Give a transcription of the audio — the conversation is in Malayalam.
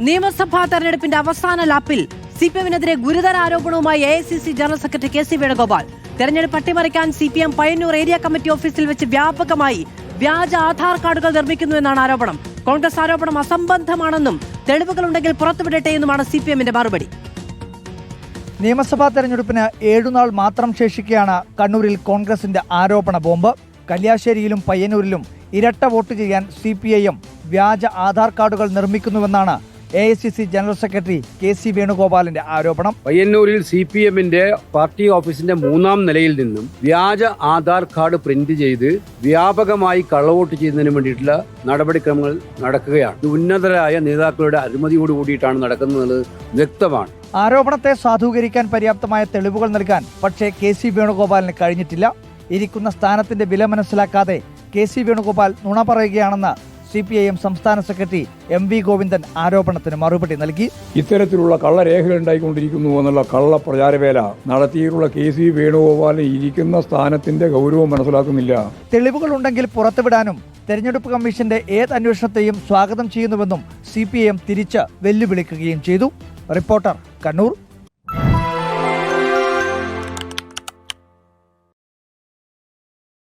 നിയമസഭാ തെരഞ്ഞെടുപ്പിന്റെ അവസാന ലാപ്പിൽ സിപിഎമ്മിനെതിരെ ഗുരുതര ആരോപണവുമായി AICC general secretary K C Venugopal. തെരഞ്ഞെടുപ്പ് അട്ടിമറിക്കാൻ സിപിഎം പയ്യന്നൂർ ഏരിയ കമ്മിറ്റി ഓഫീസിൽ വെച്ച് വ്യാപകമായി വ്യാജ ആധാർ കാർഡുകൾ നിർമ്മിക്കുന്നുവെന്നാണ് ആരോപണം. കോൺഗ്രസ് ആരോപണം അസംബന്ധമാണെന്നും തെളിവുകളുണ്ടെങ്കിൽ പുറത്തുവിടട്ടെ എന്നുമാണ് സിപിഎമ്മിന്റെ മറുപടി. നിയമസഭാ തെരഞ്ഞെടുപ്പിന് 7 നാൾ മാത്രം ശേഷിക്കെയാണ് കണ്ണൂരിൽ കോൺഗ്രസിന്റെ ആരോപണ ബോംബ്. കല്യാശ്ശേരിയിലും പയ്യന്നൂരിലും ഇരട്ട വോട്ട് ചെയ്യാൻ സിപിഐഎം വ്യാജ ആധാർ കാർഡുകൾ നിർമ്മിക്കുന്നുവെന്നാണ് AICC general secretary K C വേണുഗോപാലിന്റെ ആരോപണം. പയ്യന്നൂരിൽ സിപിഎമ്മിന്റെ പാർട്ടി ഓഫീസിന്റെ 3-ാം നിലയിൽ നിന്നും വ്യാജ ആധാർ കാർഡ് പ്രിന്റ് ചെയ്ത് വ്യാപകമായി കള്ളവോട്ട് ചെയ്യുന്നതിന് വേണ്ടിയിട്ടുള്ള നടപടിക്രമങ്ങൾ നടക്കുകയാണ്. ഇത് ഉന്നതരായ നേതാക്കളുടെ അനുമതിയോട് കൂടിയിട്ടാണ് നടക്കുന്നത് വ്യക്തമാണ്. ആരോപണത്തെ സാധൂകരിക്കാൻ പര്യാപ്തമായ തെളിവുകൾ നൽകാൻ പക്ഷേ കെ സി വേണുഗോപാലിന് കഴിഞ്ഞിട്ടില്ല. ഇരിക്കുന്ന സ്ഥാനത്തിന്റെ വില മനസ്സിലാക്കാതെ കെ സി വേണുഗോപാൽ നുണ പറയുകയാണെന്ന് സിപിഐഎം സംസ്ഥാന സെക്രട്ടറി എം.വി. ഗോവിന്ദൻ ആരോപണത്തിന് മറുപടി നൽകി. ഇത്തരത്തിലുള്ള കള്ളരേഖകൾ ഉണ്ടായിക്കൊണ്ടിരിക്കുന്നു എന്നുള്ള കള്ള പ്രചാരവേല നടത്തിയിട്ടുള്ള കെ സി വേണുഗോപാൽ ഇരിക്കുന്ന സ്ഥാനത്തിന്റെ ഗൗരവം മനസ്സിലാക്കുന്നില്ല. തെളിവുകളുണ്ടെങ്കിൽ പുറത്തുവിടാനും തെരഞ്ഞെടുപ്പ് കമ്മീഷന്റെ ഏത് അന്വേഷണത്തെയും സ്വാഗതം ചെയ്യുന്നുവെന്നും സിപിഐഎം തിരിച്ച് വെല്ലുവിളിക്കുകയും ചെയ്തു. റിപ്പോർട്ടർ, കണ്ണൂർ.